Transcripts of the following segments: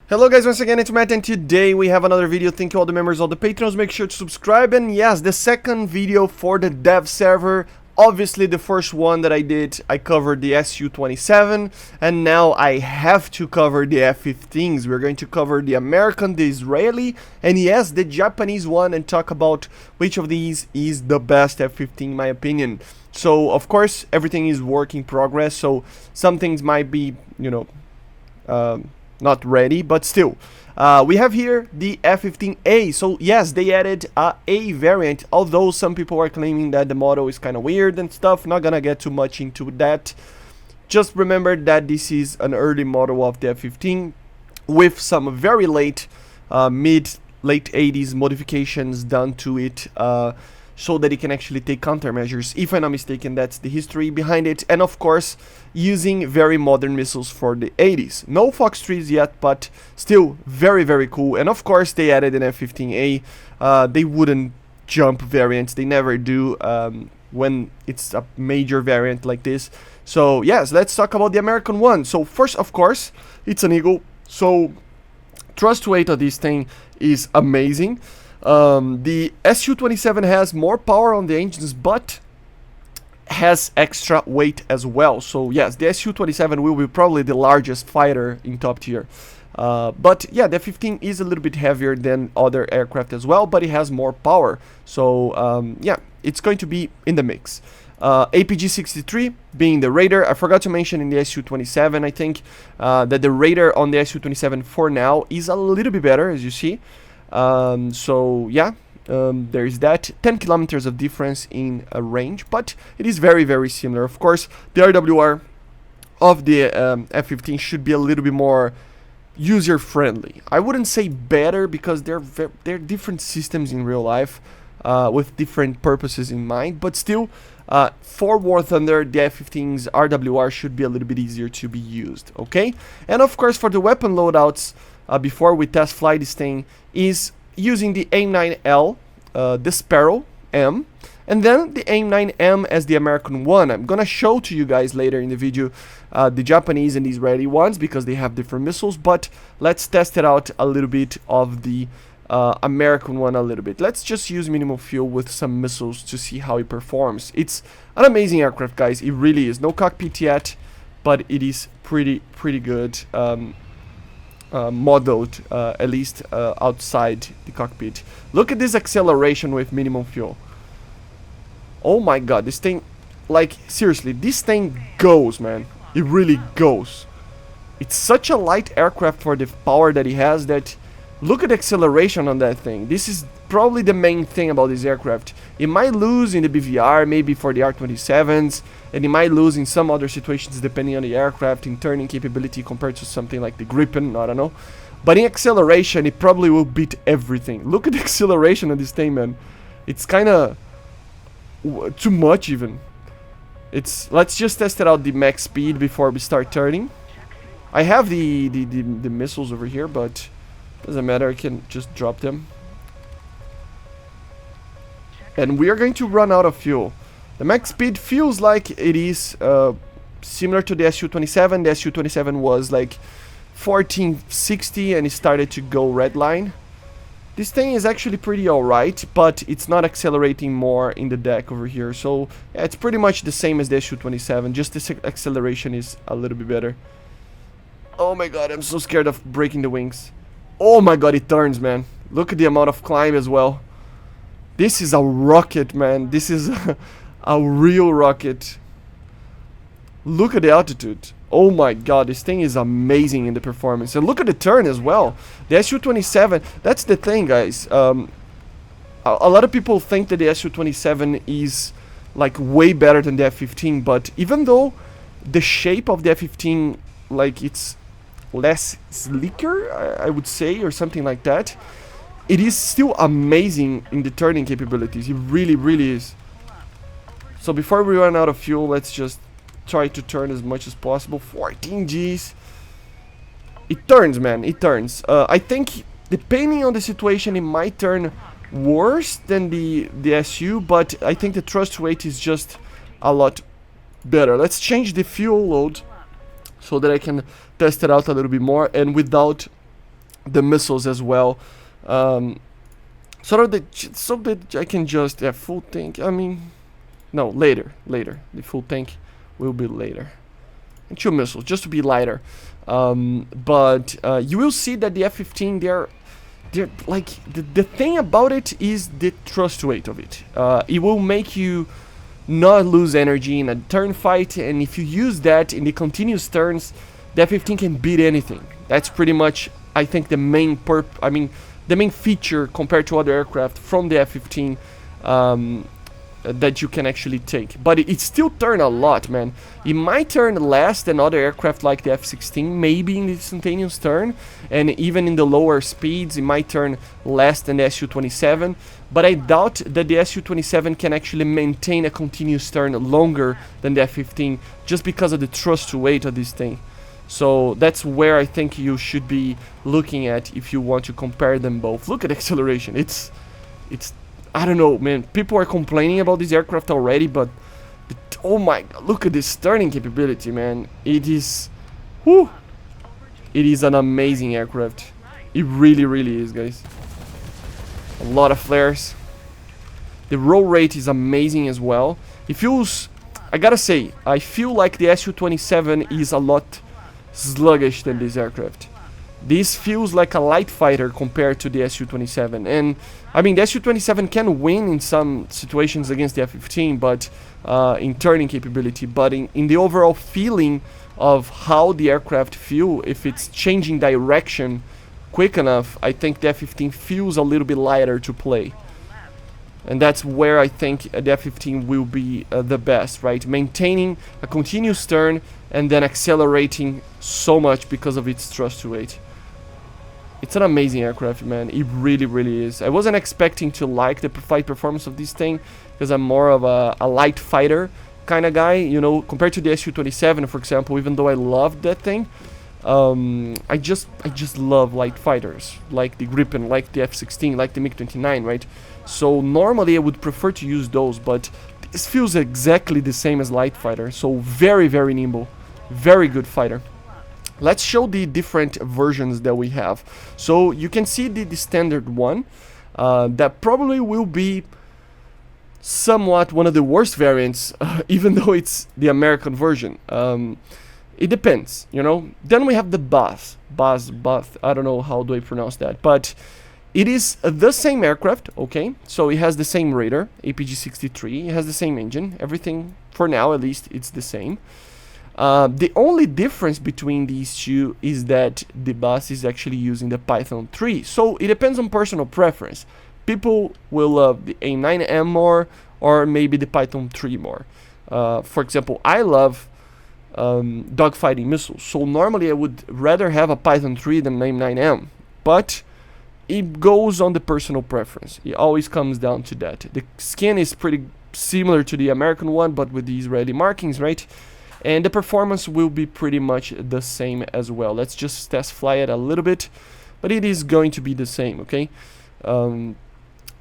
Hello guys, once again it's Matt, and today we have another video. Thank you all the members, all the patrons, make sure to subscribe. And yes, the second video for the dev server. Obviously the first one that I did, I covered the Su-27, and now I have to cover the F-15s. We're going to cover the American, the Israeli, and yes, the Japanese one, and talk about which of these is the best F-15 in my opinion. So of course everything is work in progress, so some things might be, not ready, but still. We have here the F-15A. So yes, they added a A variant, although some people are claiming that the model is kind of weird and stuff. Not gonna get too much into that. Just remember that this is an early model of the F-15 with some very late, late 80s modifications done to it, so that it can actually take countermeasures. If I'm not mistaken, that's the history behind it. And of course, using very modern missiles for the 80s. No Fox 3s yet, but still very, very cool. And of course, they added an F-15A. They wouldn't jump variants. They never do when it's a major variant like this. So yes, let's talk about the American one. So first, of course, it's an Eagle. So thrust weight of this thing is amazing. The Su-27 has more power on the engines, but has extra weight as well. So yes, the Su-27 will be probably the largest fighter in top tier. But yeah, the F-15 is a little bit heavier than other aircraft as well, but it has more power. So yeah, it's going to be in the mix. APG-63 being the Raider. I forgot to mention in the Su-27, I think, that the Raider on the Su-27 for now is a little bit better, as you see. So yeah, there is that 10 kilometers of difference in a range, but it is very, very similar. Of course, the RWR of the F-15 should be a little bit more user-friendly. I wouldn't say better, because they're different systems in real life, with different purposes in mind, but still, for War Thunder, the F-15's RWR should be a little bit easier to be used, okay? And of course, for the weapon loadouts, before we test fly this thing, is using the AIM-9L, the Sparrow M, and then the AIM-9M as the American one. I'm gonna show to you guys later in the video the Japanese and the Israeli ones, because they have different missiles, but let's test it out a little bit of the American one a little bit. Let's just use minimum fuel with some missiles to see how it performs. It's an amazing aircraft, guys. It really is. No cockpit yet, but it is pretty good. Modeled, at least outside the cockpit. Look at this acceleration with minimum fuel. Oh my god, this thing, like, seriously, this thing goes, man. It really goes. It's such a light aircraft for the power that it has, that look at the acceleration on that thing. This is probably the main thing about this aircraft. It might lose in the BVR, maybe for the R-27s, and it might lose in some other situations depending on the aircraft, in turning capability compared to something like the Gripen, I don't know. But in acceleration, it probably will beat everything. Look at the acceleration of this thing, man. It's kinda too much even. Let's just test it out, the max speed, before we start turning. I have the missiles over here, but doesn't matter, I can just drop them. And we are going to run out of fuel. The max speed feels like it is similar to the Su-27. The Su-27 was like 1460 and it started to go redline. This thing is actually pretty alright, but it's not accelerating more in the deck over here. So yeah, it's pretty much the same as the Su-27, just the acceleration is a little bit better. Oh my god, I'm so scared of breaking the wings. Oh my god, it turns, man. Look at the amount of climb as well. This is a rocket, man. This is a real rocket. Look at the altitude. Oh my god, this thing is amazing in the performance. And look at the turn as well. The Su-27, that's the thing, guys. A lot of people think that the Su-27 is like way better than the F-15, but even though the shape of the F-15, like, it's less sleeker, I would say, or something like that, it is still amazing in the turning capabilities. It really, really is. So before we run out of fuel, let's just try to turn as much as possible. 14 Gs. It turns, man. It turns. I think, depending on the situation, it might turn worse than the Su, but I think the thrust rate is just a lot better. Let's change the fuel load so that I can test it out a little bit more and without the missiles as well. So that I can just full tank. I mean, no, later. The full tank will be later. And 2 missiles just to be lighter. But you will see that the F-15, they're like the thing about it is the thrust weight of it. It will make you not lose energy in a turn fight, and if you use that in the continuous turns, the F-15 can beat anything. That's pretty much, I think, the main the main feature compared to other aircraft from the F-15 that you can actually take. But it still turn a lot, man. It might turn less than other aircraft like the F-16, maybe in the instantaneous turn, and even in the lower speeds it might turn less than the Su-27, but I doubt that the Su-27 can actually maintain a continuous turn longer than the F-15 just because of the thrust weight of this thing. So that's where I think you should be looking at if you want to compare them both. Look at acceleration. It's I don't know, man. People are complaining about this aircraft already, but oh my god, look at this turning capability, man. It is, whew, it is an amazing aircraft. It really, really is, guys. A lot of flares. The roll rate is amazing as well. It feels, I gotta say, I feel like the Su-27 is a lot sluggish than this aircraft. This feels like a light fighter compared to the Su-27, and I mean the Su-27 can win in some situations against the F-15, but in turning capability, but in the overall feeling of how the aircraft feel, if it's changing direction quick enough, I think the F-15 feels a little bit lighter to play. And that's where I think the F-15 will be the best, right? Maintaining a continuous turn and then accelerating so much because of its thrust weight. It's an amazing aircraft, man. It really, really is. I wasn't expecting to like the flight performance of this thing because I'm more of a light fighter kind of guy, you know, compared to the Su-27, for example. Even though I loved that thing, I just love light fighters, like the Gripen, like the F-16, like the MiG-29, right? So normally I would prefer to use those, but this feels exactly the same as light fighter. So very, very nimble, very good fighter. Let's show the different versions that we have. So you can see the standard one. That probably will be somewhat one of the worst variants, even though it's the American version. It depends, you know. Then we have the BAZ. I don't know how do I pronounce that, but it is the same aircraft, okay? So it has the same radar, APG-63. It has the same engine. Everything, for now at least, it's the same. The only difference between these two is that the BAZ is actually using the Python 3. So it depends on personal preference. People will love the A9M more, or maybe the Python 3 more. For example, I love dogfighting missiles. So normally I would rather have a Python 3 than an A9M. But it goes on the personal preference. It always comes down to that. The skin is pretty similar to the American one, but with the Israeli markings, right? And the performance will be pretty much the same as well. Let's just test fly it a little bit, but it is going to be the same, okay?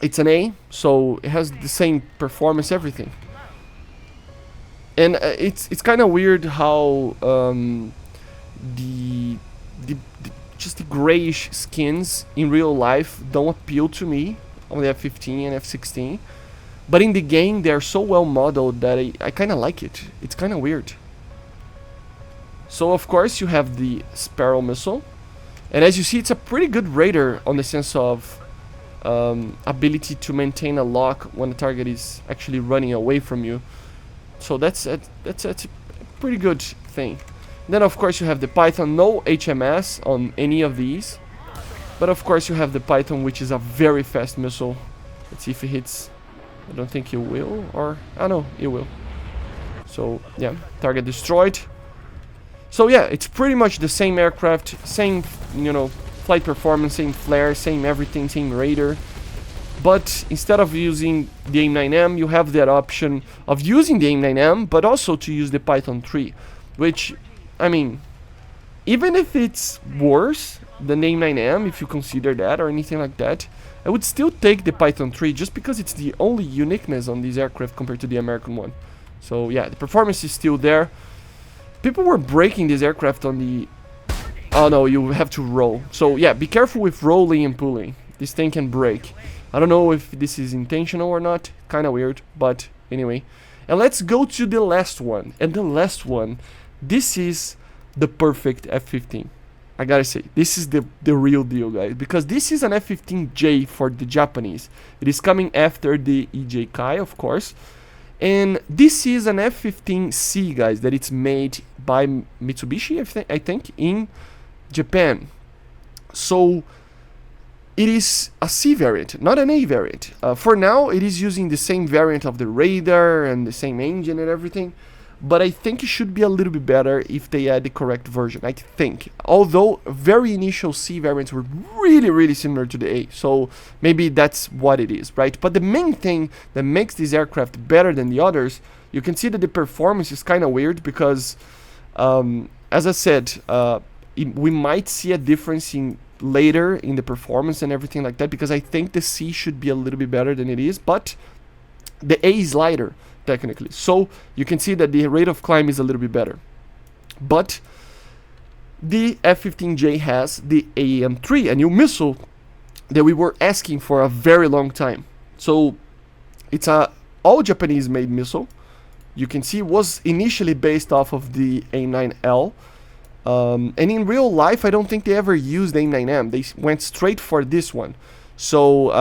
It's an A, so it has the same performance, everything. And it's kind of weird how just the grayish skins in real life don't appeal to me on the F-15 and F-16. But in the game, they're so well modeled that I kind of like it. It's kind of weird. So, of course, you have the Sparrow missile. And as you see, it's a pretty good radar on the sense of ability to maintain a lock when the target is actually running away from you. So that's a pretty good thing. Then, of course, you have the Python. No HMS on any of these. But, of course, you have the Python, which is a very fast missile. Let's see if it hits. I don't think it will, or I know it will. So yeah, target destroyed. So yeah, it's pretty much the same aircraft, same, you know, flight performance, same flare, same everything, same radar. But instead of using the AIM-9M, you have that option of using the AIM-9M, but also to use the Python 3, which, I mean, even if it's worse than the AIM-9M, if you consider that or anything like that, I would still take the Python 3 just because it's the only uniqueness on this aircraft compared to the American one. So yeah, the performance is still there. People were breaking this aircraft on the Oh no, you have to roll. So yeah, be careful with rolling and pulling. This thing can break. I don't know if this is intentional or not. Kind of weird, but anyway. And let's go to the last one. And the last one, this is the perfect F-15. I gotta say, this is the real deal, guys. Because this is an F-15J for the Japanese. It is coming after the EJ Kai, of course. And this is an F-15C, guys, that it's made by Mitsubishi, I think, in Japan. So it is a C variant, not an A variant. For now, it is using the same variant of the radar and the same engine and everything. But I think it should be a little bit better if they add the correct version, I think. Although very initial C variants were really, really similar to the A. So maybe that's what it is, right? But the main thing that makes this aircraft better than the others, you can see that the performance is kind of weird because, as I said, we might see a difference later in the performance and everything like that, because I think the C should be a little bit better than it is, but the A is lighter technically, so you can see that the rate of climb is a little bit better. But the F-15J has the AM-3, a new missile that we were asking for a very long time. So it's a all Japanese made missile. You can see it was initially based off of the A9L. And in real life, I don't think they ever used A9M. They went straight for this one. So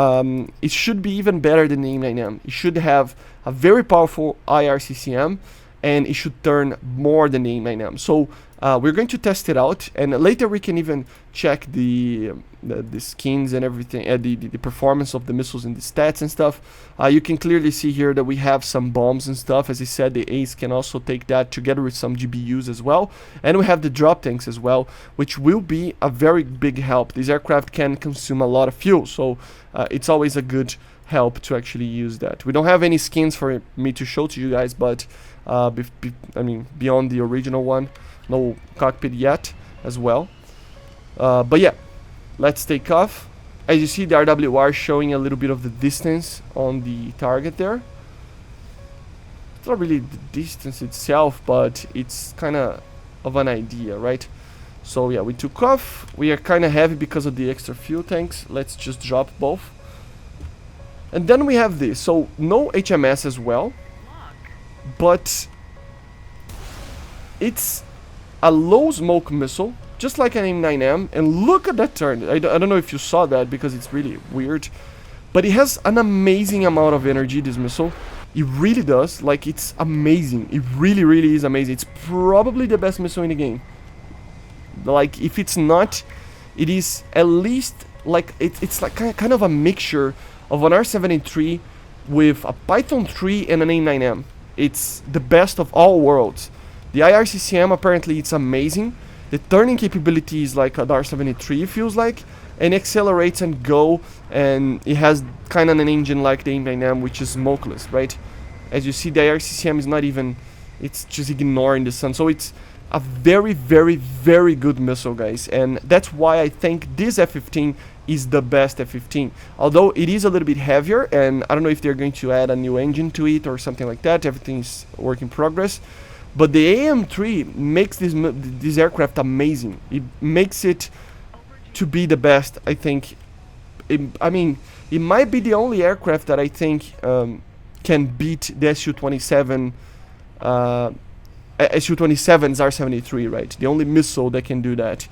it should be even better than the A9M. It should have a very powerful IRCCM, and it should turn more than the A9M. So we're going to test it out, and later we can even check the skins and everything, the performance of the missiles and the stats and stuff. You can clearly see here that we have some bombs and stuff. As I said, the A's can also take that together with some GBUs as well. And we have the drop tanks as well, which will be a very big help. This aircraft can consume a lot of fuel, so it's always a good help to actually use that. We don't have any skins for me to show to you guys, but I mean, beyond the original one, no cockpit yet as well. But yeah, let's take off. As you see, the RWR showing a little bit of the distance on the target there. It's not really the distance itself, but it's kind of an idea, right? So yeah, we took off. We are kind of heavy because of the extra fuel tanks. Let's just drop both. And then we have this. So no HMS as well, but it's a low smoke missile, just like an M9M. And look at that turn. I don't know if you saw that because it's really weird, but it has an amazing amount of energy, this missile. It really does. Like, it's amazing. It really, really is amazing. It's probably the best missile in the game. Like, if it's not, it is at least like it's like kind of a mixture of an R73 with a Python 3 and an A9M. It's the best of all worlds. The IRCCM, apparently it's amazing. The turning capability is like an R73, it feels like, and accelerates and go, and it has kind of an engine like the A9M, which is smokeless, right? As you see, the IRCCM is not even, it's just ignoring the sun. So it's a very, very, very good missile, guys, and that's why I think this F-15 is the best F-15. Although it is a little bit heavier, and I don't know if they're going to add a new engine to it or something like that. Everything's work in progress. But the AM-3 makes this aircraft amazing. It makes it to be the best, I think. I mean, it might be the only aircraft that I think can beat the Su-27. Su-27's R-73, right? The only missile that can do that.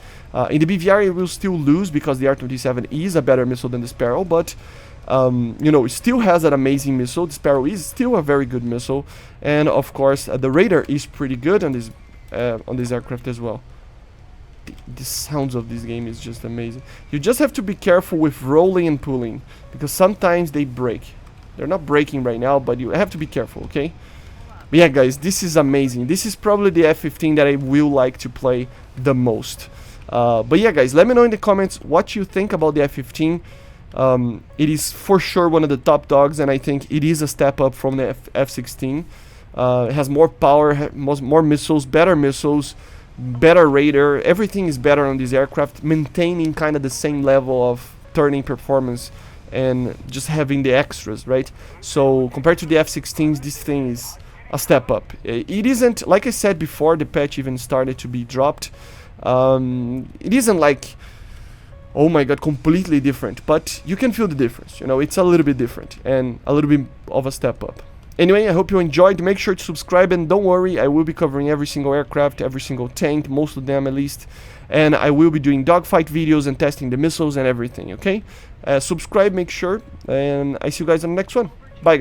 In the BVR, it will still lose because the R-27 is a better missile than the Sparrow, but you know, it still has an amazing missile. The Sparrow is still a very good missile, and of course, the radar is pretty good on this aircraft as well. The sounds of this game is just amazing. You just have to be careful with rolling and pulling because sometimes they break. They're not breaking right now, but you have to be careful, okay? But yeah, guys, this is amazing. This is probably the F-15 that I will like to play the most. But yeah, guys, let me know in the comments what you think about the F-15. It is for sure one of the top dogs, and I think it is a step up from the F-16. It has more power, more missiles, better radar. Everything is better on this aircraft, maintaining kind of the same level of turning performance and just having the extras, right? So compared to the F-16s, this thing is a step up. It isn't, like I said before, the patch even started to be dropped. It isn't like, oh my god, completely different, but you can feel the difference. You know, it's a little bit different and a little bit of a step up. Anyway, I hope you enjoyed. Make sure to subscribe, and don't worry, I will be covering every single aircraft, every single tank, most of them at least, and I will be doing dogfight videos and testing the missiles and everything, okay? Subscribe, make sure, and I see you guys on the next one.